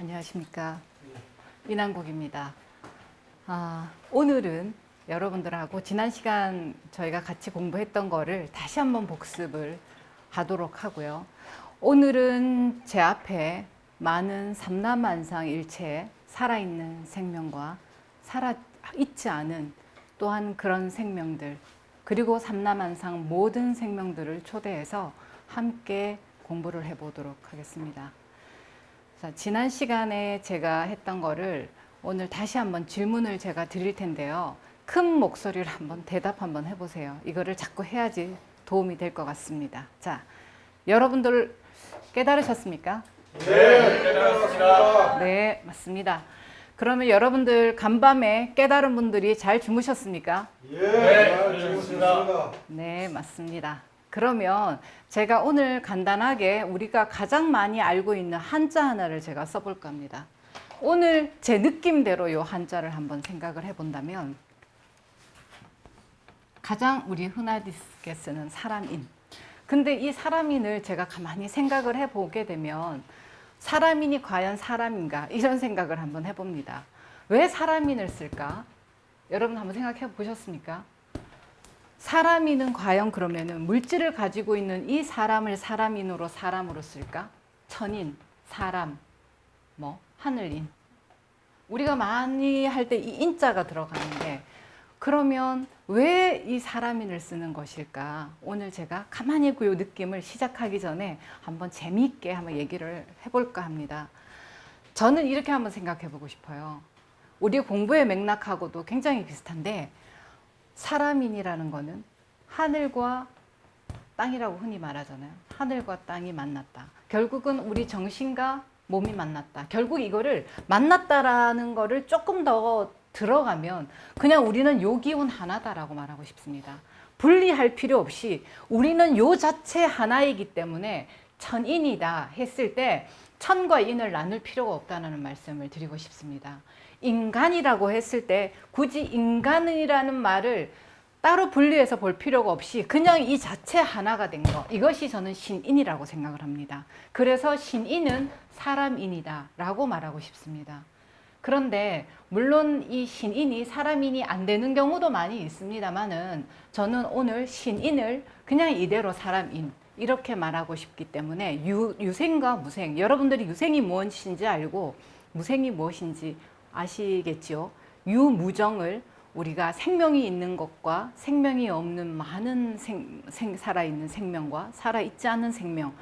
안녕하십니까. 이난국입니다. 오늘은 여러분들하고 지난 시간 저희가 같이 공부했던 거를 다시 한번 복습을 하도록 하고요. 오늘은 제 앞에 많은 삼라만상 일체의 살아있는 생명과 살아있지 않은 또한 그런 생명들, 그리고 삼라만상 모든 생명들을 초대해서 함께 공부를 해보도록 하겠습니다. 자, 지난 시간에 제가 했던 거를 오늘 다시 한번 질문을 제가 드릴 텐데요. 큰 목소리로 한번 대답 한번 해보세요. 이거를 자꾸 해야지 도움이 될 것 같습니다. 자, 여러분들 깨달으셨습니까? 네, 깨달았습니다. 네, 맞습니다. 그러면 여러분들 간밤에 깨달은 분들이 잘 주무셨습니까? 네, 주무셨습니다. 네, 맞습니다. 그러면 제가 오늘 간단하게 우리가 가장 많이 알고 있는 한자 하나를 제가 써볼 겁니다. 오늘 제 느낌대로 이 한자를 한번 생각을 해본다면 가장 우리 흔하게 쓰는 사람인. 근데 이 사람인을 제가 가만히 생각을 해보게 되면 사람인이 과연 사람인가? 이런 생각을 한번 해봅니다. 왜 사람인을 쓸까? 여러분 한번 생각해 보셨습니까? 사람인은 과연 그러면은 물질을 가지고 있는 이 사람을 사람인으로 사람으로 쓸까? 천인, 사람, 하늘인. 우리가 많이 할 때 이 인자가 들어가는데 그러면 왜 이 사람인을 쓰는 것일까? 오늘 제가 가만히 그 느낌을 시작하기 전에 한번 재미있게 한번 얘기를 해볼까 합니다. 저는 이렇게 한번 생각해 보고 싶어요. 우리 공부의 맥락하고도 굉장히 비슷한데 사람인이라는 거는 하늘과 땅이라고 흔히 말하잖아요. 하늘과 땅이 만났다. 결국은 우리 정신과 몸이 만났다. 결국 이거를 만났다라는 거를 조금 더 들어가면 그냥 우리는 요 기운 하나다라고 말하고 싶습니다. 분리할 필요 없이 우리는 요 자체 하나이기 때문에 천인이다 했을 때 천과 인을 나눌 필요가 없다는 말씀을 드리고 싶습니다. 인간이라고 했을 때 굳이 인간이라는 말을 따로 분리해서 볼 필요가 없이 그냥 이 자체 하나가 된 거, 이것이 저는 신인이라고 생각을 합니다. 그래서 신인은 사람인이다 라고 말하고 싶습니다. 그런데 물론 이 신인이 사람인이 안 되는 경우도 많이 있습니다만은 저는 오늘 신인을 그냥 이대로 사람인 이렇게 말하고 싶기 때문에 유생과 무생, 여러분들이 유생이 무엇인지 알고 무생이 무엇인지 아시겠지요? 유무정을 우리가 생명이 있는 것과 생명이 없는 많은 살아있는 생명과 살아있지 않은 생명,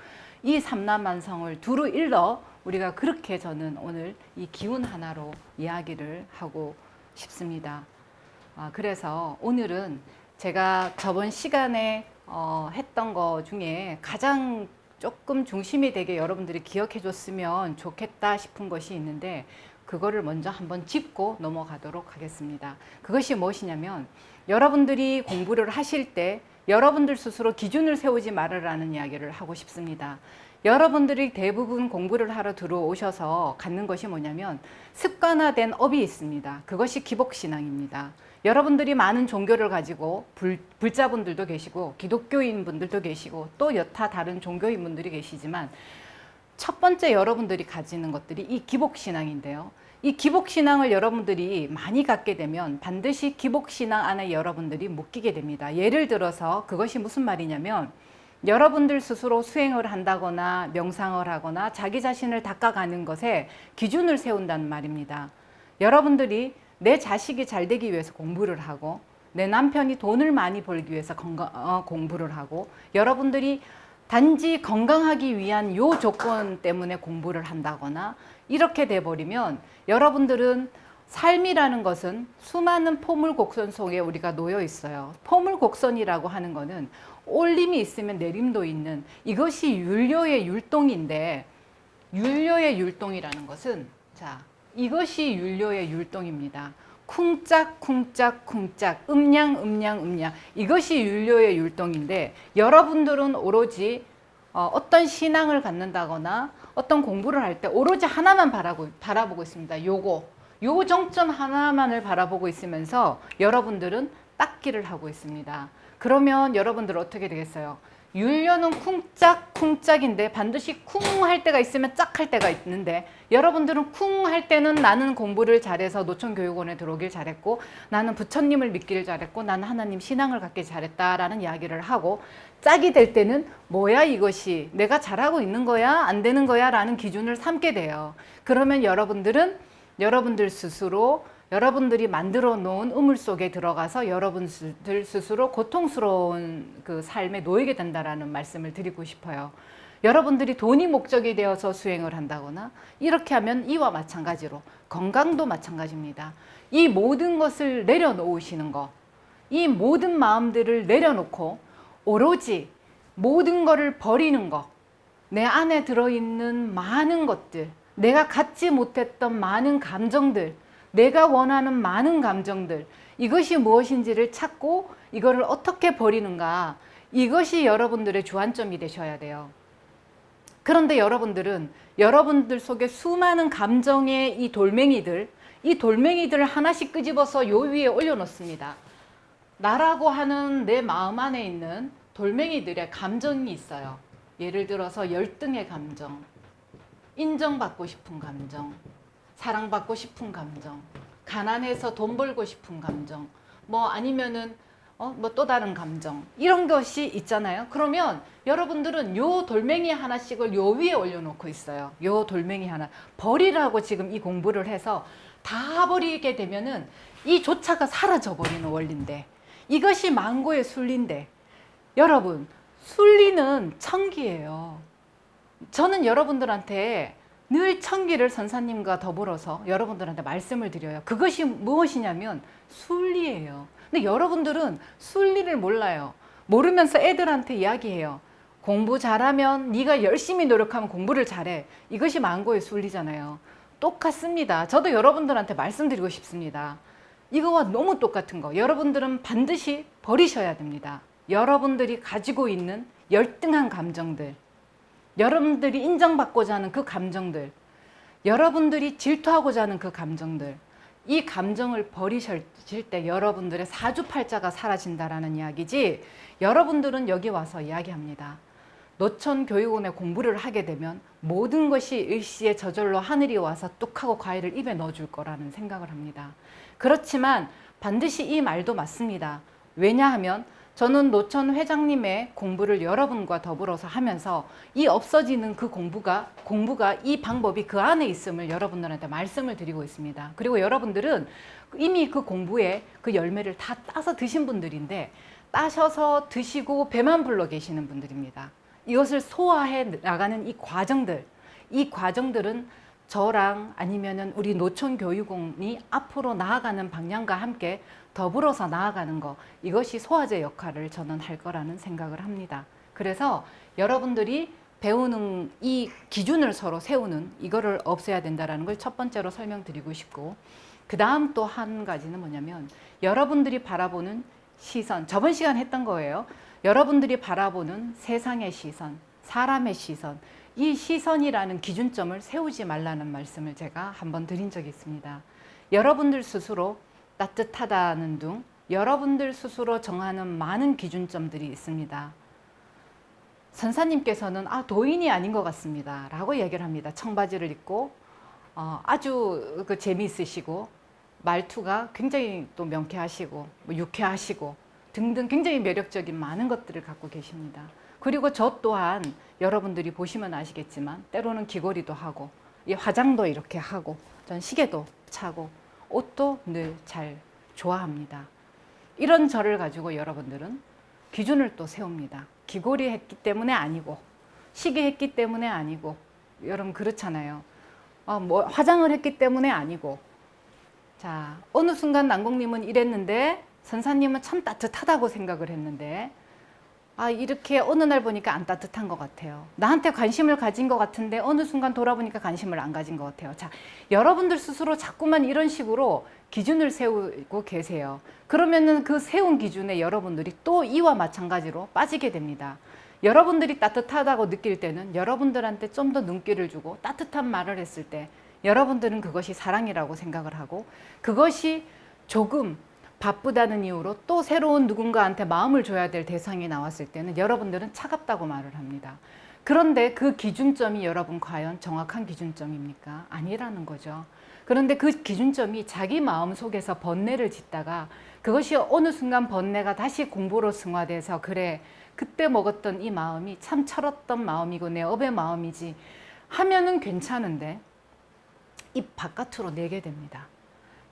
이 삼라만상을 두루 일러 우리가 그렇게 저는 오늘 이 기운 하나로 이야기를 하고 싶습니다. 그래서 오늘은 제가 저번 시간에 했던 거 중에 가장 조금 중심이 되게 여러분들이 기억해 줬으면 좋겠다 싶은 것이 있는데 그거를 먼저 한번 짚고 넘어가도록 하겠습니다. 그것이 무엇이냐면 여러분들이 공부를 하실 때 여러분들 스스로 기준을 세우지 말으라는 이야기를 하고 싶습니다. 여러분들이 대부분 공부를 하러 들어오셔서 갖는 것이 뭐냐면 습관화된 업이 있습니다. 그것이 기복신앙입니다. 여러분들이 많은 종교를 가지고 불자분들도 계시고 기독교인 분들도 계시고 또 여타 다른 종교인 분들이 계시지만 첫 번째 여러분들이 가지는 것들이 이 기복신앙인데요. 이 기복신앙을 여러분들이 많이 갖게 되면 반드시 기복신앙 안에 여러분들이 묶이게 됩니다. 예를 들어서 그것이 무슨 말이냐면 여러분들 스스로 수행을 한다거나 명상을 하거나 자기 자신을 닦아가는 것에 기준을 세운다는 말입니다. 여러분들이 내 자식이 잘 되기 위해서 공부를 하고 내 남편이 돈을 많이 벌기 위해서 공부를 하고 여러분들이 단지 건강하기 위한 요 조건 때문에 공부를 한다거나 이렇게 돼버리면 여러분들은 삶이라는 것은 수많은 포물곡선 속에 우리가 놓여 있어요. 포물곡선이라고 하는 거는 올림이 있으면 내림도 있는 이것이 율료의 율동인데 율료의 율동이라는 것은 이것이 율료의 율동입니다. 쿵짝 쿵짝 쿵짝 음양 이것이 율료의 율동인데 여러분들은 오로지 어떤 신앙을 갖는다거나 어떤 공부를 할 때 오로지 하나만 바라보고 있습니다. 요 정점 하나만을 바라보고 있으면서 여러분들은 닦기를 하고 있습니다. 그러면 여러분들 어떻게 되겠어요? 윤려는 쿵짝쿵짝인데 반드시 쿵 할 때가 있으면 짝 할 때가 있는데 여러분들은 쿵 할 때는 나는 공부를 잘해서 노천교육원에 들어오길 잘했고 나는 부처님을 믿기를 잘했고 나는 하나님 신앙을 갖길 잘했다라는 이야기를 하고 짝이 될 때는 뭐야 이것이 내가 잘하고 있는 거야 안 되는 거야 라는 기준을 삼게 돼요. 그러면 여러분들은 여러분들 스스로 여러분들이 만들어 놓은 우물 속에 들어가서 여러분들 스스로 고통스러운 그 삶에 놓이게 된다라는 말씀을 드리고 싶어요. 여러분들이 돈이 목적이 되어서 수행을 한다거나 이렇게 하면 이와 마찬가지로 건강도 마찬가지입니다. 이 모든 것을 내려놓으시는 거, 이 모든 마음들을 내려놓고 오로지 모든 것을 버리는 거, 내 안에 들어있는 많은 것들, 내가 갖지 못했던 많은 감정들, 내가 원하는 많은 감정들, 이것이 무엇인지를 찾고 이거를 어떻게 버리는가, 이것이 여러분들의 주안점이 되셔야 돼요. 그런데 여러분들은 여러분들 속에 수많은 감정의 이 돌멩이들을 하나씩 끄집어서 요 위에 올려놓습니다. 나라고 하는 내 마음 안에 있는 돌멩이들의 감정이 있어요. 예를 들어서 열등의 감정, 인정받고 싶은 감정, 사랑받고 싶은 감정, 가난해서 돈 벌고 싶은 감정, 뭐 아니면은 뭐 또 다른 감정, 이런 것이 있잖아요. 그러면 여러분들은 요 돌멩이 하나씩을 요 위에 올려놓고 있어요. 요 돌멩이 하나 버리라고 지금 이 공부를 해서 다 버리게 되면은 이 조차가 사라져 버리는 원리인데, 이것이 망고의 순리인데, 여러분 순리는 천기예요. 저는 여러분들한테 늘 천기를 선사님과 더불어서 여러분들한테 말씀을 드려요. 그것이 무엇이냐면 순리예요. 근데 여러분들은 순리를 몰라요. 모르면서 애들한테 이야기해요. 공부 잘하면 네가 열심히 노력하면 공부를 잘해. 이것이 망고의 순리잖아요. 똑같습니다. 저도 여러분들한테 말씀드리고 싶습니다. 이거와 너무 똑같은 거. 여러분들은 반드시 버리셔야 됩니다. 여러분들이 가지고 있는 열등한 감정들, 여러분들이 인정받고자 하는 그 감정들, 여러분들이 질투하고자 하는 그 감정들, 이 감정을 버리실 때 여러분들의 사주팔자가 사라진다라는 이야기지, 여러분들은 여기 와서 이야기합니다. 노천교육원에 공부를 하게 되면 모든 것이 일시에 저절로 하늘이 와서 뚝 하고 과일을 입에 넣어줄 거라는 생각을 합니다. 그렇지만 반드시 이 말도 맞습니다. 왜냐하면 저는 노천 회장님의 공부를 여러분과 더불어서 하면서 이 없어지는 그 공부가 이 방법이 그 안에 있음을 여러분들한테 말씀을 드리고 있습니다. 그리고 여러분들은 이미 그 공부에 그 열매를 다 따서 드신 분들인데, 따셔서 드시고 배만 불러 계시는 분들입니다. 이것을 소화해 나가는 이 과정들은 저랑 아니면은 우리 노천교육원이 앞으로 나아가는 방향과 함께 더불어서 나아가는 거, 이것이 소화제 역할을 저는 할 거라는 생각을 합니다. 그래서 여러분들이 배우는 이 기준을 서로 세우는 이거를 없애야 된다는 걸 첫 번째로 설명드리고 싶고, 그 다음 또 한 가지는 뭐냐면 여러분들이 바라보는 시선, 저번 시간 했던 거예요. 여러분들이 바라보는 세상의 시선, 사람의 시선, 이 시선이라는 기준점을 세우지 말라는 말씀을 제가 한번 드린 적이 있습니다. 여러분들 스스로 따뜻하다는 둥, 여러분들 스스로 정하는 많은 기준점들이 있습니다. 선사님께서는 도인이 아닌 것 같습니다 라고 얘기를 합니다. 청바지를 입고 아주 재미있으시고 말투가 굉장히 또 명쾌하시고 유쾌하시고 등등 굉장히 매력적인 많은 것들을 갖고 계십니다. 그리고 저 또한 여러분들이 보시면 아시겠지만 때로는 귀걸이도 하고 이 화장도 이렇게 하고 전 시계도 차고 옷도 늘 잘 좋아합니다. 이런 저를 가지고 여러분들은 기준을 또 세웁니다. 귀걸이 했기 때문에 아니고 시계 했기 때문에 아니고, 여러분 그렇잖아요. 뭐 화장을 했기 때문에 아니고, 자 어느 순간 난공님은 이랬는데 선사님은 참 따뜻하다고 생각을 했는데 이렇게 어느 날 보니까 안 따뜻한 것 같아요. 나한테 관심을 가진 것 같은데 어느 순간 돌아보니까 관심을 안 가진 것 같아요. 자, 여러분들 스스로 자꾸만 이런 식으로 기준을 세우고 계세요. 그러면은 그 세운 기준에 여러분들이 또 이와 마찬가지로 빠지게 됩니다. 여러분들이 따뜻하다고 느낄 때는 여러분들한테 좀 더 눈길을 주고 따뜻한 말을 했을 때 여러분들은 그것이 사랑이라고 생각을 하고, 그것이 조금 바쁘다는 이유로 또 새로운 누군가한테 마음을 줘야 될 대상이 나왔을 때는 여러분들은 차갑다고 말을 합니다. 그런데 그 기준점이 여러분 과연 정확한 기준점입니까? 아니라는 거죠. 그런데 그 기준점이 자기 마음 속에서 번뇌를 짓다가 그것이 어느 순간 번뇌가 다시 공보로 승화돼서 그래 그때 먹었던 이 마음이 참 철었던 마음이고 내 업의 마음이지 하면은 괜찮은데 입 바깥으로 내게 됩니다.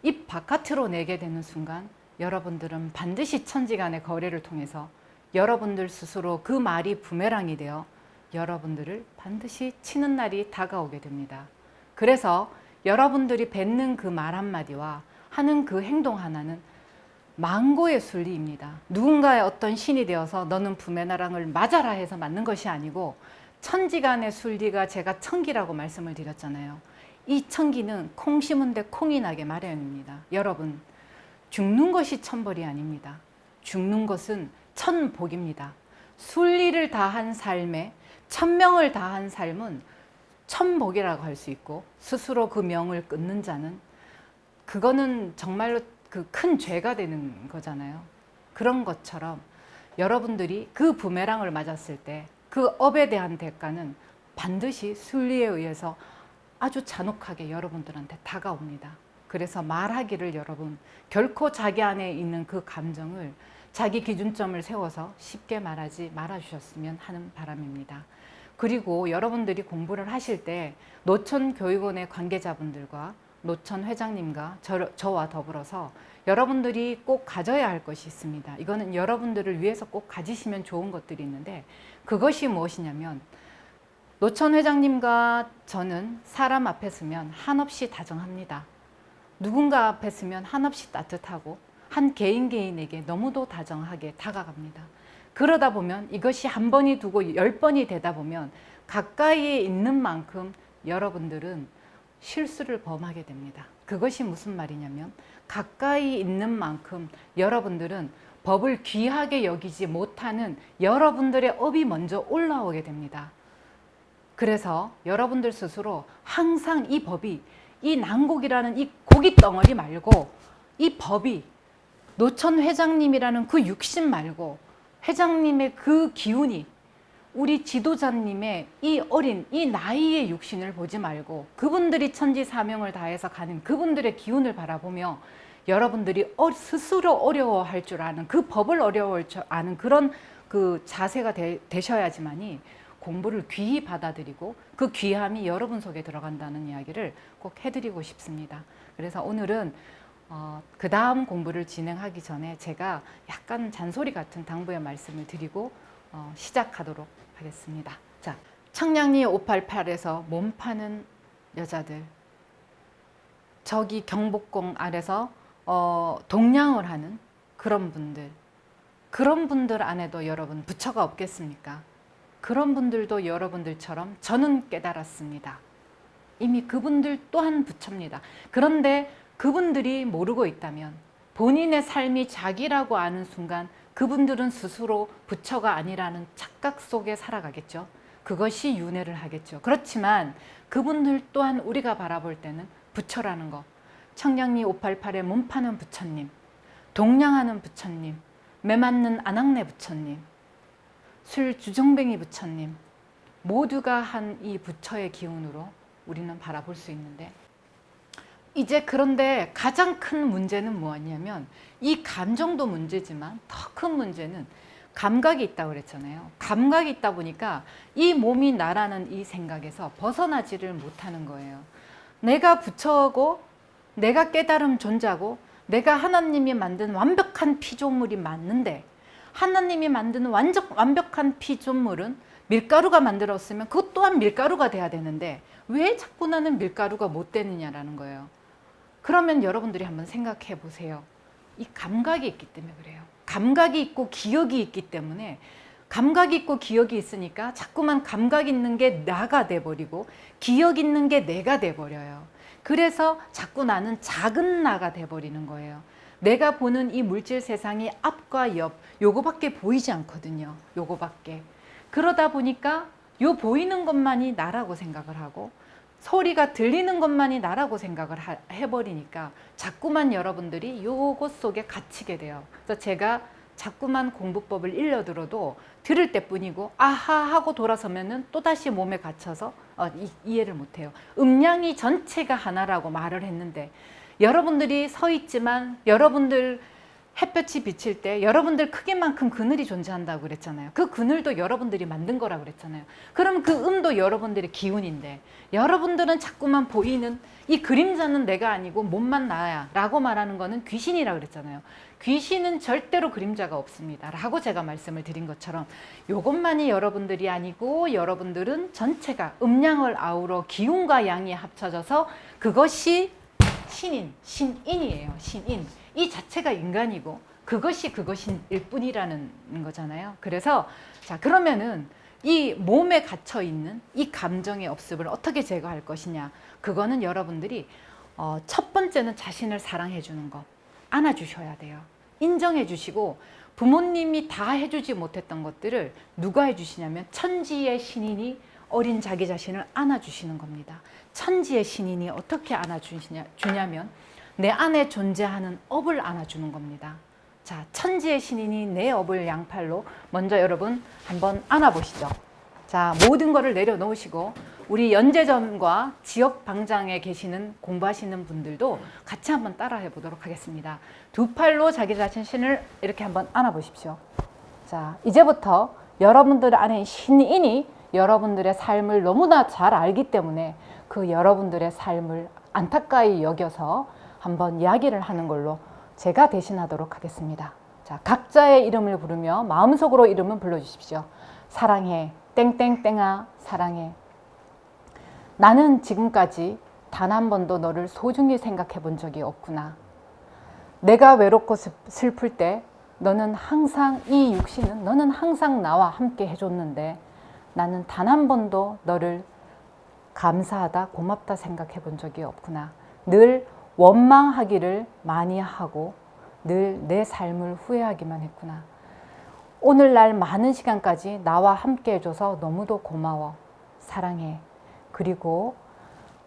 입 바깥으로 내게 되는 순간 여러분들은 반드시 천지간의 거래를 통해서 여러분들 스스로 그 말이 부메랑이 되어 여러분들을 반드시 치는 날이 다가오게 됩니다. 그래서 여러분들이 뱉는 그 말 한마디와 하는 그 행동 하나는 망고의 순리입니다. 누군가의 어떤 신이 되어서 너는 부메랑을 맞아라 해서 맞는 것이 아니고 천지간의 순리가 제가 천기라고 말씀을 드렸잖아요. 이 천기는 콩 심은 데 콩이 나게 마련입니다. 여러분, 죽는 것이 천벌이 아닙니다. 죽는 것은 천복입니다. 순리를 다한 삶에 천명을 다한 삶은 천복이라고 할 수 있고 스스로 그 명을 끊는 자는 그거는 정말로 그 큰 죄가 되는 거잖아요. 그런 것처럼 여러분들이 그 부메랑을 맞았을 때 그 업에 대한 대가는 반드시 순리에 의해서 아주 잔혹하게 여러분들한테 다가옵니다. 그래서 말하기를 여러분 결코 자기 안에 있는 그 감정을 자기 기준점을 세워서 쉽게 말하지 말아주셨으면 하는 바람입니다. 그리고 여러분들이 공부를 하실 때 노천교육원의 관계자분들과 노천 회장님과 저와 더불어서 여러분들이 꼭 가져야 할 것이 있습니다. 이거는 여러분들을 위해서 꼭 가지시면 좋은 것들이 있는데 그것이 무엇이냐면 노천 회장님과 저는 사람 앞에 서면 한없이 다정합니다. 누군가 앞에 서면 한없이 따뜻하고 한 개인에게 너무도 다정하게 다가갑니다. 그러다 보면 이것이 한 번이 두고 10번이 되다 보면 가까이에 있는 만큼 여러분들은 실수를 범하게 됩니다. 그것이 무슨 말이냐면 가까이 있는 만큼 여러분들은 법을 귀하게 여기지 못하는 여러분들의 업이 먼저 올라오게 됩니다. 그래서 여러분들 스스로 항상 이 법이 이 난곡이라는 이 고기 덩어리 말고 이 법이 노천 회장님이라는 그 육신 말고 회장님의 그 기운이 우리 지도자님의 이 어린 이 나이의 육신을 보지 말고 그분들이 천지사명을 다해서 가는 그분들의 기운을 바라보며 여러분들이 스스로 어려워할 줄 아는 그 법을 어려워할 줄 아는 그런 그 자세가 되셔야지만이 공부를 귀히 받아들이고 그 귀함이 여러분 속에 들어간다는 이야기를 꼭 해드리고 싶습니다. 그래서 오늘은 그 다음 공부를 진행하기 전에 제가 약간 잔소리 같은 당부의 말씀을 드리고 시작하도록 하겠습니다. 자, 청량리 588에서 몸 파는 여자들, 저기 경복궁 아래서 동냥을 하는 그런 분들 안에도 여러분 부처가 없겠습니까? 그런 분들도 여러분들처럼 저는 깨달았습니다. 이미 그분들 또한 부처입니다. 그런데 그분들이 모르고 있다면 본인의 삶이 자기라고 아는 순간 그분들은 스스로 부처가 아니라는 착각 속에 살아가겠죠. 그것이 윤회를 하겠죠. 그렇지만 그분들 또한 우리가 바라볼 때는 부처라는 것, 청량리 588에 몸 파는 부처님, 동냥하는 부처님, 매 맞는 안악내 부처님, 술 주정뱅이 부처님 모두가 한 이 부처의 기운으로 우리는 바라볼 수 있는데 이제 그런데 가장 큰 문제는 뭐냐면 이 감정도 문제지만 더 큰 문제는 감각이 있다고 그랬잖아요. 감각이 있다 보니까 이 몸이 나라는 이 생각에서 벗어나지를 못하는 거예요. 내가 부처고 내가 깨달음 존재고 내가 하나님이 만든 완벽한 피조물이 맞는데 하나님이 만든 완벽한 피조물은 밀가루가 만들었으면 그것 또한 밀가루가 돼야 되는데 왜 자꾸 나는 밀가루가 못 되느냐라는 거예요. 그러면 여러분들이 한번 생각해 보세요. 이 감각이 있기 때문에 그래요. 감각이 있고 기억이 있기 때문에 감각이 있고 기억이 있으니까 자꾸만 감각 있는 게 나가 돼버리고 기억 있는 게 내가 돼버려요. 그래서 자꾸 나는 작은 나가 돼버리는 거예요. 내가 보는 이 물질 세상이 앞과 옆 요거밖에 보이지 않거든요. 요거밖에. 그러다 보니까 요 보이는 것만이 나라고 생각을 하고 소리가 들리는 것만이 나라고 생각을 해버리니까 자꾸만 여러분들이 요것 속에 갇히게 돼요. 그래서 제가 자꾸만 공부법을 일러들어도 들을 때뿐이고 아하 하고 돌아서면은 또다시 몸에 갇혀서 이해를 못해요. 음량이 전체가 하나라고 말을 했는데 여러분들이 서 있지만 여러분들 햇볕이 비칠 때 여러분들 크기만큼 그늘이 존재한다고 그랬잖아요. 그 그늘도 여러분들이 만든 거라고 그랬잖아요. 그럼 그 음도 여러분들의 기운인데 여러분들은 자꾸만 보이는 이 그림자는 내가 아니고 몸만 나야 라고 말하는 거는 귀신이라고 그랬잖아요. 귀신은 절대로 그림자가 없습니다 라고 제가 말씀을 드린 것처럼 이것만이 여러분들이 아니고 여러분들은 전체가 음양을 아우러 기운과 양이 합쳐져서 그것이 신인이에요. 신인. 이 자체가 인간이고 그것이 그것일 뿐이라는 거잖아요. 그래서 자 그러면은 이 몸에 갇혀 있는 이 감정의 업습을 어떻게 제거할 것이냐? 그거는 여러분들이 첫 번째는 자신을 사랑해 주는 거, 안아주셔야 돼요. 인정해 주시고 부모님이 다 해주지 못했던 것들을 누가 해주시냐면 천지의 신인이 어린 자기 자신을 안아주시는 겁니다. 천지의 신인이 어떻게 안아주냐면 내 안에 존재하는 업을 안아주는 겁니다. 자, 천지의 신인이 내 업을 양팔로 먼저 여러분 한번 안아보시죠. 자, 모든 거를 내려놓으시고 우리 연제점과 지역 방장에 계시는 공부하시는 분들도 같이 한번 따라해 보도록 하겠습니다. 두 팔로 자기 자신을 이렇게 한번 안아보십시오. 자, 이제부터 여러분들 안에 신인이 여러분들의 삶을 너무나 잘 알기 때문에 그 여러분들의 삶을 안타까이 여겨서 한번 이야기를 하는 걸로 제가 대신하도록 하겠습니다. 자, 각자의 이름을 부르며 마음속으로 이름을 불러주십시오. 사랑해, 땡땡땡아, 사랑해. 나는 지금까지 단 한 번도 너를 소중히 생각해 본 적이 없구나. 내가 외롭고 슬플 때 너는 항상 이 육신은 너는 항상 나와 함께 해줬는데 나는 단 한 번도 너를 감사하다, 고맙다 생각해 본 적이 없구나. 늘 원망하기를 많이 하고 늘 내 삶을 후회하기만 했구나. 오늘날 많은 시간까지 나와 함께 해줘서 너무도 고마워. 사랑해. 그리고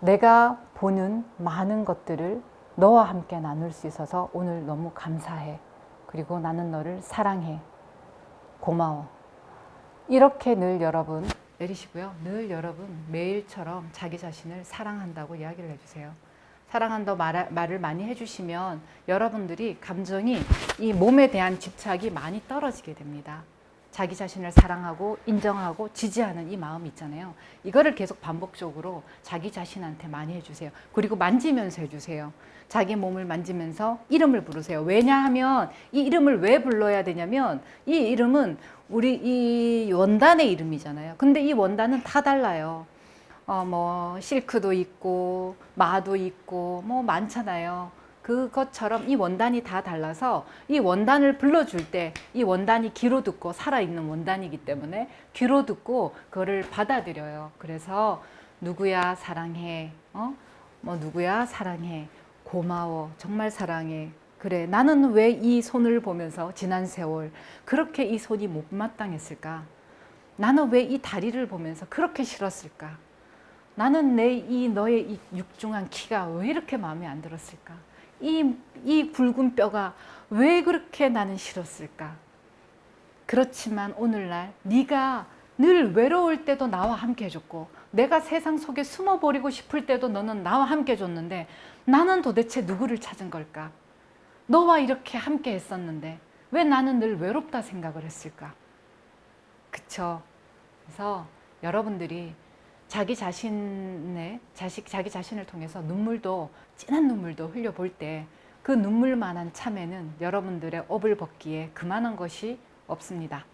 내가 보는 많은 것들을 너와 함께 나눌 수 있어서 오늘 너무 감사해. 그리고 나는 너를 사랑해. 고마워. 이렇게 늘 여러분 내리시고요. 늘 여러분 매일처럼 자기 자신을 사랑한다고 이야기를 해주세요. 사랑한다고 말을 많이 해주시면 여러분들이 감정이 이 몸에 대한 집착이 많이 떨어지게 됩니다. 자기 자신을 사랑하고 인정하고 지지하는 이 마음 있잖아요. 이거를 계속 반복적으로 자기 자신한테 많이 해주세요. 그리고 만지면서 해주세요. 자기 몸을 만지면서 이름을 부르세요. 왜냐하면 이 이름을 왜 불러야 되냐면 이 이름은 우리 이 원단의 이름이잖아요. 근데 이 원단은 다 달라요. 뭐 실크도 있고 마도 있고 뭐 많잖아요. 그것처럼 이 원단이 다 달라서 이 원단을 불러줄 때 이 원단이 귀로 듣고 살아있는 원단이기 때문에 귀로 듣고 그거를 받아들여요. 그래서 누구야 사랑해, 뭐 누구야 사랑해, 고마워, 정말 사랑해. 그래, 나는 왜 이 손을 보면서 지난 세월 그렇게 이 손이 못마땅했을까? 나는 왜 이 다리를 보면서 그렇게 싫었을까? 나는 너의 이 육중한 키가 왜 이렇게 마음에 안 들었을까? 이 굵은 뼈가 왜 그렇게 나는 싫었을까? 그렇지만 오늘날 네가 늘 외로울 때도 나와 함께 해줬고 내가 세상 속에 숨어버리고 싶을 때도 너는 나와 함께 해줬는데 나는 도대체 누구를 찾은 걸까? 너와 이렇게 함께 했었는데 왜 나는 늘 외롭다 생각을 했을까? 그쵸? 그래서 여러분들이 자기 자신을 통해서 눈물도 진한 눈물도 흘려볼 때 그 눈물만한 참에는 여러분들의 업을 벗기에 그만한 것이 없습니다.